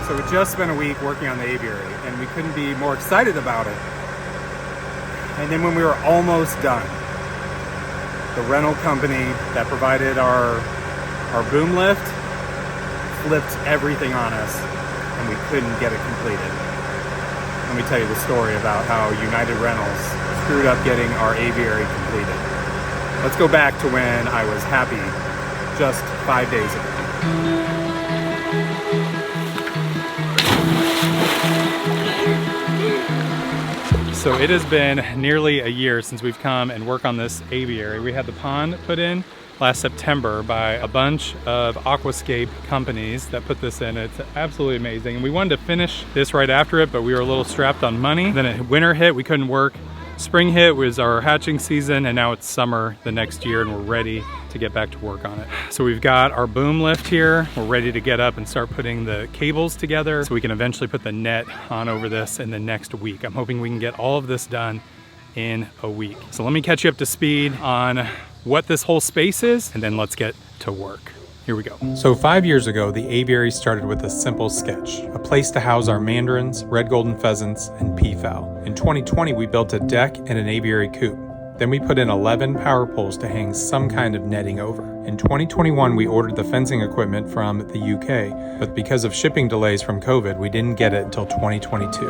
So we just spent a week working on the aviary and we couldn't be more excited about it. And then when we were almost done, the rental company that provided our boom lift flipped everything on us and we couldn't get it completed. Let me tell you the story about how United Rentals screwed up getting our aviary completed. Let's go back to when I was happy just 5 days ago. So it has been nearly a year since we've come and worked on this aviary. We had the pond put in last September by a bunch of aquascape companies that put this in. It's absolutely amazing. And we wanted to finish this right after it, but we were a little strapped on money. Then winter hit, we couldn't work. Spring hit was our hatching season, and now it's summer the next year and we're ready to get back to work on it. So we've got our boom lift here. We're ready to get up and start putting the cables together so we can eventually put the net on over this in the next week. I'm hoping we can get all of this done in a week. So let me catch you up to speed on what this whole space is, and then let's get to work. Here we go. So 5 years ago, the aviary started with a simple sketch, a place to house our mandarins, red golden pheasants, and peafowl. In 2020, we built a deck and an aviary coop. Then we put in 11 power poles to hang some kind of netting over. In 2021, we ordered the fencing equipment from the UK, but because of shipping delays from COVID, we didn't get it until 2022.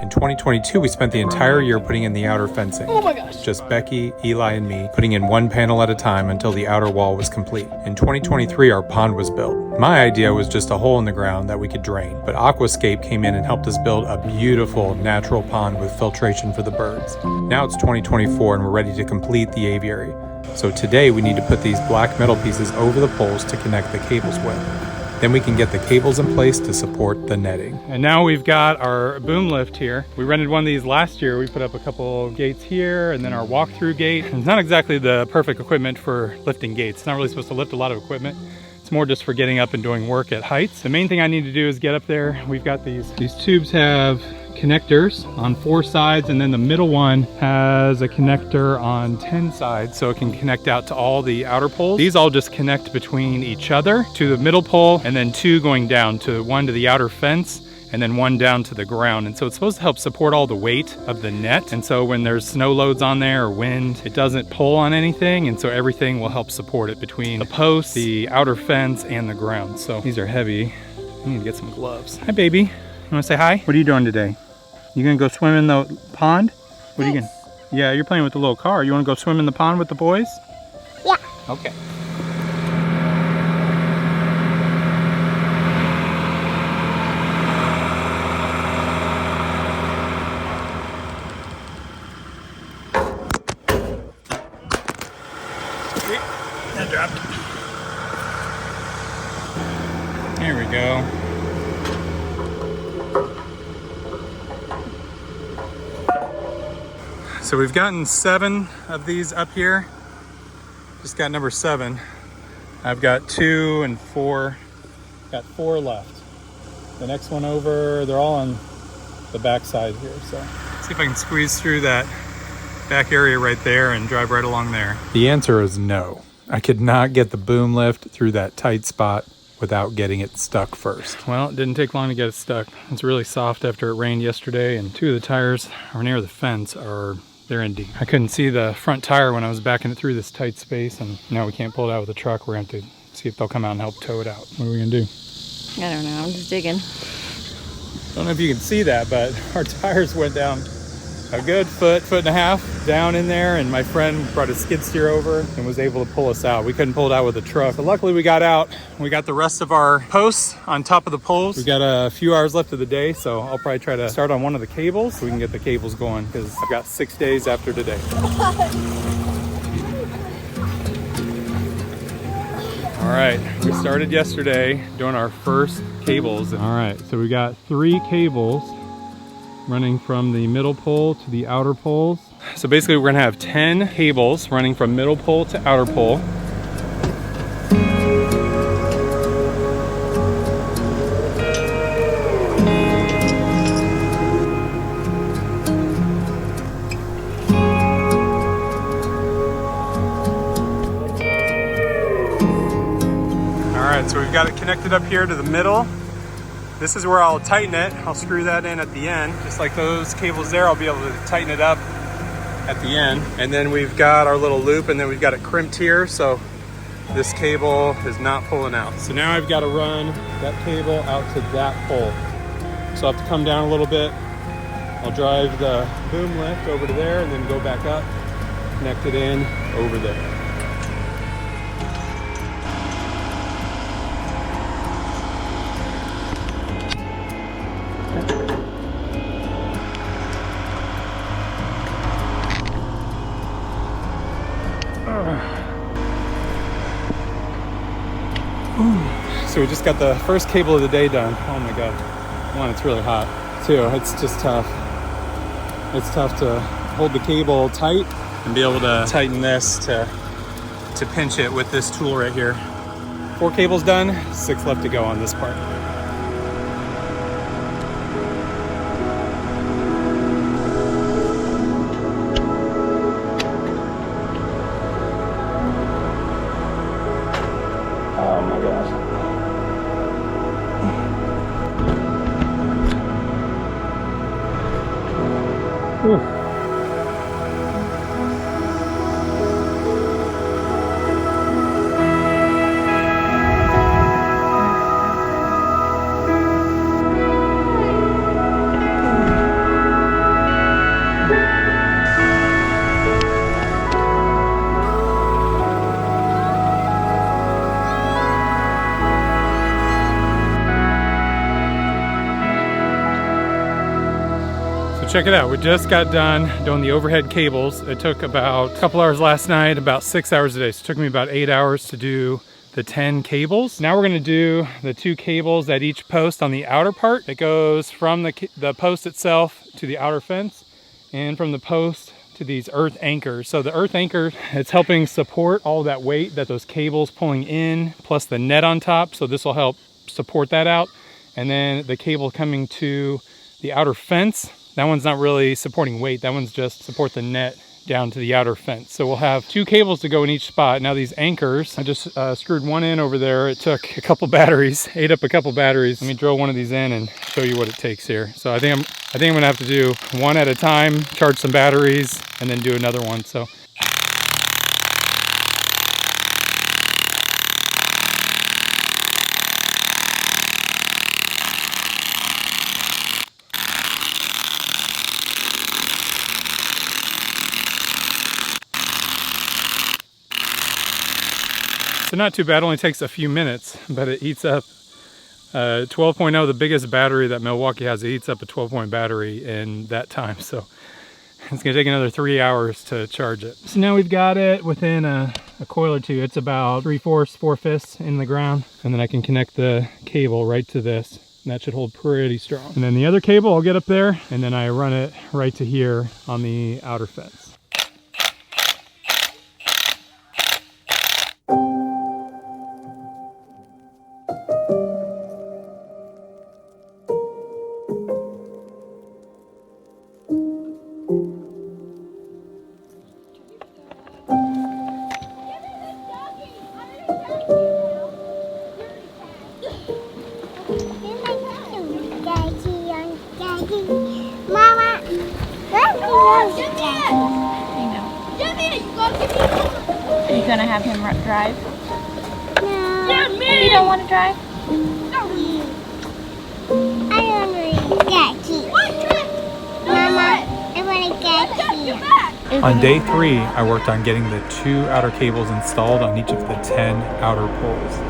In 2022, we spent the entire year putting in the outer fencing. Oh my gosh. Just Becky, Eli, and me putting in one panel at a time until the outer wall was complete. In 2023, our pond was built. My idea was just a hole in the ground that we could drain, but Aquascape came in and helped us build a beautiful natural pond with filtration for the birds. Now it's 2024 and we're ready to complete the aviary. So today we need to put these black metal pieces over the poles to connect the cables with. Then we can get the cables in place to support the netting. And now we've got our boom lift here. We rented one of these last year. We put up a couple gates here and then our walk-through gate. It's not exactly the perfect equipment for lifting gates. It's not really supposed to lift a lot of equipment. It's more just for getting up and doing work at heights. The main thing I need to do is get up there. We've got these tubes have connectors on 4 sides, and then the middle one has a connector on 10 sides, so it can connect out to all the outer poles. These all just connect between each other to the middle pole, and then 2 going down, to one to the outer fence, and then 1 down to the ground. And so it's supposed to help support all the weight of the net. And so when there's snow loads on there or wind, it doesn't pull on anything. And so everything will help support it between the posts, the outer fence, and the ground. So these are heavy. I need to get some gloves. Hi, baby. You wanna say hi? What are you doing today? You gonna go swim in the pond? What are you gonna? Yeah, you're playing with the little car. You wanna go swim in the pond with the boys? Yeah. Okay. That dropped. Here we go. So we've gotten 7 of these up here. Just got number 7. I've got 2 and 4. Got 4 left. The next one over, they're all on the back side here. So let's see if I can squeeze through that back area right there and drive right along there. The answer is no. I could not get the boom lift through that tight spot without getting it stuck first. Well, it didn't take long to get it stuck. It's really soft after it rained yesterday, and 2 of the tires are near the fence they're in deep. I couldn't see the front tire when I was backing it through this tight space, and now we can't pull it out with the truck. We're going to have to see if they'll come out and help tow it out. What are we going to do? I don't know, I'm just digging. I don't know if you can see that, but our tires went down a good foot and a half down in there, and my friend brought a skid steer over and was able to pull us out. We couldn't pull it out with a truck. So luckily we got out. We got the rest of our posts on top of the poles. We got a few hours left of the day, so I'll probably try to start on one of the cables so we can get the cables going, because I've got 6 days after today. All right, we started yesterday doing our first cables. All right, so we got 3 cables running from the middle pole to the outer poles. So basically we're gonna have 10 cables running from middle pole to outer pole. All right, so we've got it connected up here to the middle. This is where I'll tighten it. I'll screw that in at the end. Just like those cables there, I'll be able to tighten it up at the end. And then we've got our little loop, and then we've got it crimped here, so this cable is not pulling out. So now I've got to run that cable out to that pole. So I'll have to come down a little bit. I'll drive the boom lift over to there and then go back up, connect it in over there. So we just got the first cable of the day done. Oh my God. One, it's really hot. Two, it's just tough. It's tough to hold the cable tight and be able to tighten this to pinch it with this tool right here. 4 cables done, 6 left to go on this part. Oh my gosh. Whew. Check it out, we just got done doing the overhead cables. It took about a couple hours last night, about 6 hours a day. So it took me about 8 hours to do the 10 cables. Now we're gonna do the 2 cables at each post on the outer part. It goes from the post itself to the outer fence, and from the post to these earth anchors. So the earth anchor, it's helping support all that weight that those cables pulling in, plus the net on top. So this will help support that out. And then the cable coming to the outer fence, that one's not really supporting weight. That one's just support the net down to the outer fence. So we'll have 2 cables to go in each spot. Now these anchors, I just screwed one in over there. It took a couple batteries, ate up a couple batteries. Let me drill one of these in and show you what it takes here. So I think I'm gonna have to do one at a time, charge some batteries, and then do another one. So. So not too bad, only takes a few minutes, but it eats up 12.0, the biggest battery that Milwaukee has. It eats up a 12-point battery in that time. So it's gonna take another 3 hours to charge it. So now we've got it within a coil or two. It's about 3/4, 4/5 in the ground. And then I can connect the cable right to this. And that should hold pretty strong. And then the other cable, I'll get up there and then I run it right to here on the outer fence. Are you gonna have him drive? No. Yeah, you don't want to drive? I want to get you. Mama, I want to get you. On day 3, I worked on getting the 2 outer cables installed on each of the 10 outer poles.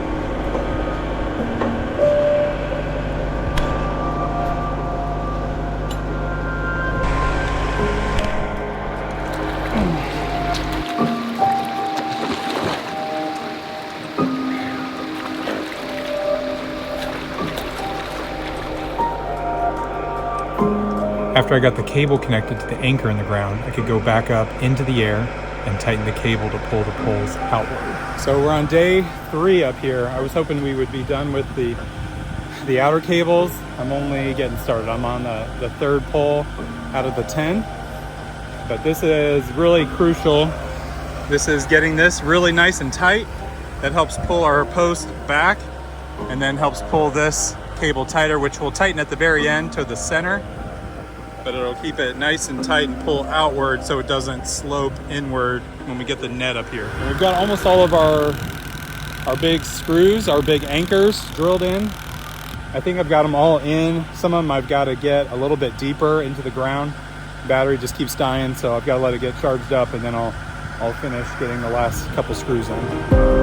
After I got the cable connected to the anchor in the ground, I could go back up into the air and tighten the cable to pull the poles outward. So we're on day 3 up here. I was hoping we would be done with the outer cables. I'm only getting started. I'm on the 3rd pole out of the 10. But this is really crucial. This is getting this really nice and tight. That helps pull our post back and then helps pull this cable tighter, which will tighten at the very end to the center, but it'll keep it nice and tight and pull outward so it doesn't slope inward when we get the net up here. And we've got almost all of our big screws, our big anchors drilled in. I think I've got them all in. Some of them I've got to get a little bit deeper into the ground. Battery just keeps dying, so I've got to let it get charged up, and then I'll finish getting the last couple screws in.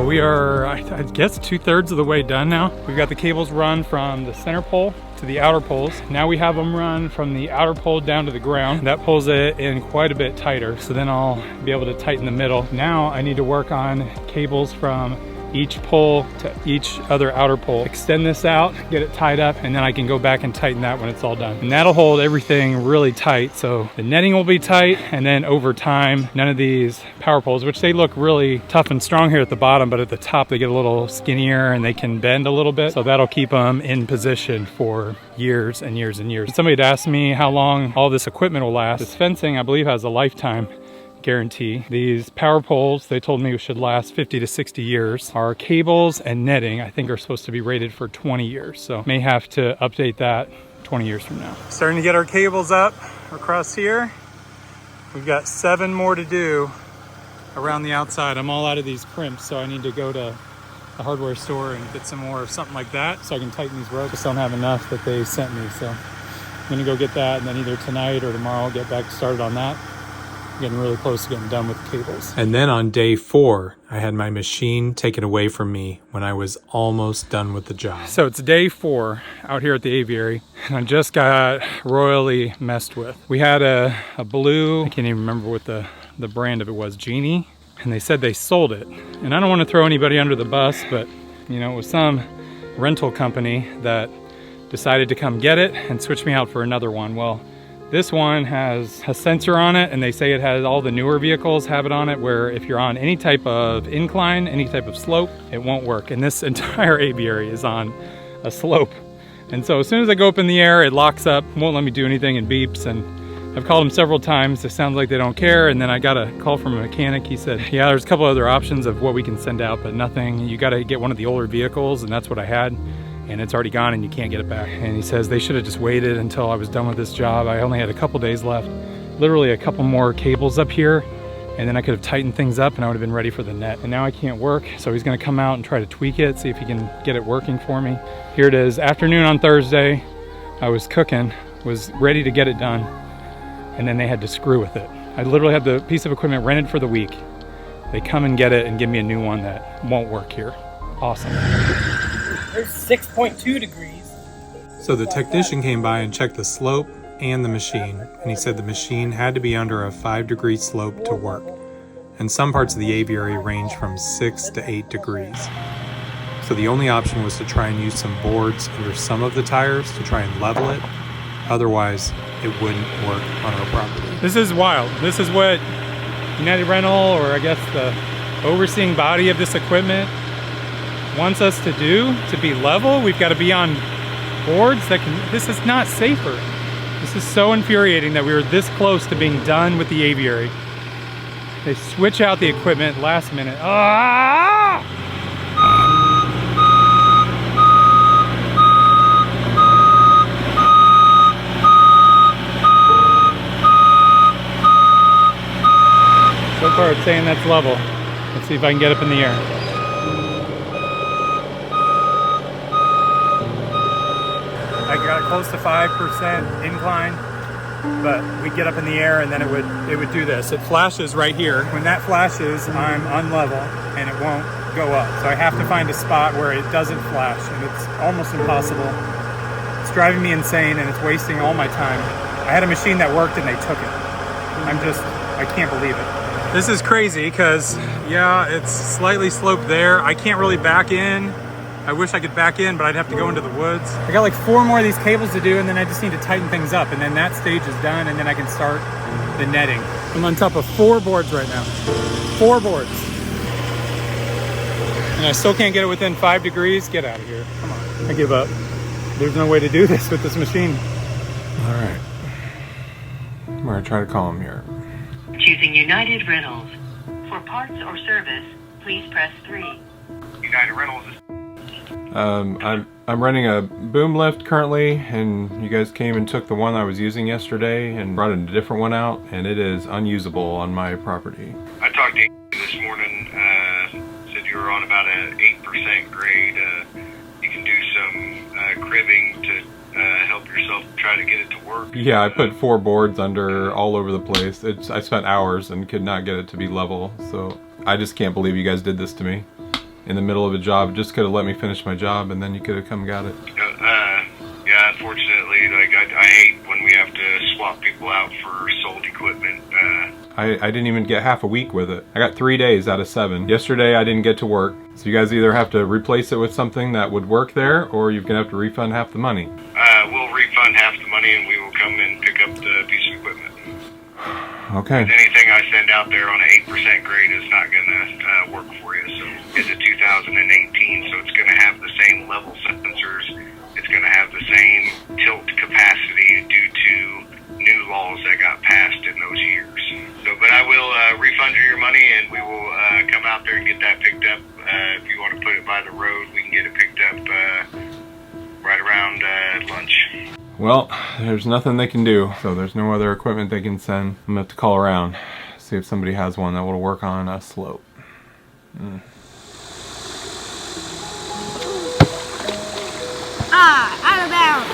We are, I guess, 2/3 of the way done now. We've got the cables run from the center pole to the outer poles. Now we have them run from the outer pole down to the ground. That pulls it in quite a bit tighter, so then I'll be able to tighten the middle. Now I need to work on cables from each pole to each other outer pole. Extend this out, get it tied up, and then I can go back and tighten that when it's all done. And that'll hold everything really tight, so the netting will be tight, and then over time, none of these power poles, which they look really tough and strong here at the bottom, but at the top they get a little skinnier and they can bend a little bit, so that'll keep them in position for years and years and years. Somebody had asked me how long all this equipment will last. This fencing, I believe, has a lifetime guarantee. These power poles, they told me, should last 50 to 60 years. Our cables and netting, I think, are supposed to be rated for 20 years. So may have to update that 20 years from now. Starting to get our cables up across here. We've got 7 more to do around the outside. I'm all out of these crimps, so I need to go to the hardware store and get some more of something like that so I can tighten these ropes. Just don't have enough that they sent me. So I'm gonna go get that, and then either tonight or tomorrow I'll get back started on that. Getting really close to getting done with the cables. And then on day 4, I had my machine taken away from me when I was almost done with the job. So it's day 4 out here at the aviary, and I just got royally messed with. We had a blue, I can't even remember what the brand of it was, Genie, and they said they sold it. And I don't want to throw anybody under the bus, but you know, it was some rental company that decided to come get it and switch me out for another one. Well, this one has a sensor on it, and they say it has, all the newer vehicles have it on it, where if you're on any type of incline, any type of slope, it won't work. And this entire aviary is on a slope. And so as soon as I go up in the air, it locks up, won't let me do anything, and beeps. And I've called them several times. It sounds like they don't care. And then I got a call from a mechanic. He said, yeah, there's a couple other options of what we can send out, but nothing. You got to get one of the older vehicles, and that's what I had. And it's already gone and you can't get it back. And he says they should have just waited until I was done with this job. I only had a couple days left, literally a couple more cables up here, and then I could have tightened things up and I would have been ready for the net. And now I can't work, so he's gonna come out and try to tweak it, see if he can get it working for me. Here it is, afternoon on Thursday. I was cooking, was ready to get it done, and then they had to screw with it. I literally had the piece of equipment rented for the week. They come and get it and give me a new one that won't work here. Awesome. There's 6.2 degrees. So the technician came by and checked the slope and the machine, and he said the machine had to be under a 5-degree slope to work. And some parts of the aviary range from 6 to 8 degrees. So the only option was to try and use some boards under some of the tires to try and level it. Otherwise, it wouldn't work on our property. This is wild. This is what United Rental, or I guess the overseeing body of this equipment, wants us to do, to be level. We've got to be on boards that can, this is not safer. This is so infuriating that we were this close to being done with the aviary. They switch out the equipment last minute. Ah! So far it's saying that's level. Let's see if I can get up in the air. I got close to 5% incline, but we get up in the air and then it would do this. It flashes right here. When that flashes, I'm unlevel and it won't go up. So I have to find a spot where it doesn't flash, and it's almost impossible. It's driving me insane and it's wasting all my time. I had a machine that worked and they took it. I can't believe it. This is crazy because, yeah, it's slightly sloped there. I can't really back in. I wish I could back in, but I'd have to go into the woods. I got like 4 more of these cables to do, and then I just need to tighten things up, and then that stage is done, and then I can start the netting. I'm on top of 4 boards right now. 4 boards. And I still can't get it within 5 degrees. Get out of here. Come on. I give up. There's no way to do this with this machine. All right. I'm gonna try to call him here. Choosing United Rentals. For parts or service, please press 3. United Rentals is... I'm renting a boom lift currently, and you guys came and took the one I was using yesterday and brought a different one out, and it is unusable on my property. I talked to you this morning, said you were on about an 8% grade. You can do some cribbing to help yourself try to get it to work. Yeah, I put 4 boards under all over the place. I spent hours and could not get it to be level, so I just can't believe you guys did this to me. In the middle of a job, just could have let me finish my job, and then you could have come and got it. Yeah, unfortunately, like I hate when we have to swap people out for sold equipment. I didn't even get half a week with it. I got 3 days out of 7. Yesterday I didn't get to work, so you guys either have to replace it with something that would work there, or you're gonna have to refund half the money. We'll refund half the money, and we will come and pick up the piece of equipment. Okay. Anything I send out there on an 8% grade is not gonna work for you. So it's a 2018, so it's gonna have the same level sensors. It's gonna have the same tilt capacity due to new laws that got passed in those years. So, but I will refund you your money, and we will come out there and get that picked up. If you want to put it by the road, we can get it picked up right around lunch. Well, there's nothing they can do, so there's no other equipment they can send. I'm gonna have to call around, see if somebody has one that will work on a slope. Out of bounds.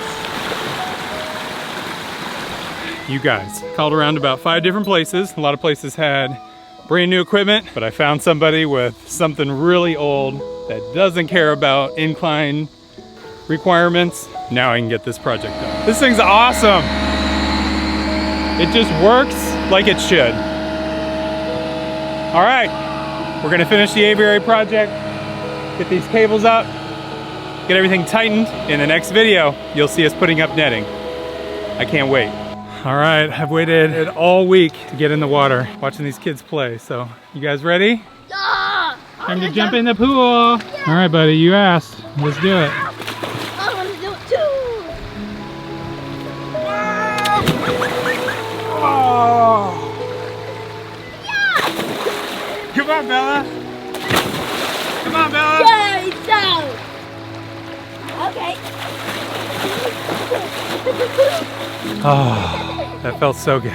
You guys, called around about 5 different places. A lot of places had brand new equipment, but I found somebody with something really old that doesn't care about incline requirements. Now I can get this project done. This thing's awesome. It just works like it should. All right, we're gonna finish the aviary project, get these cables up, get everything tightened. In the next video, you'll see us putting up netting. I can't wait. All right, I've waited all week to get in the water, watching these kids play. So, you guys ready? Yeah. Time to jump in the pool. All right, buddy, you asked. Let's do it. I want to do it too. Oh! Come on, Bella. Come on, Bella. Yay, so. Okay. Oh, that felt so good.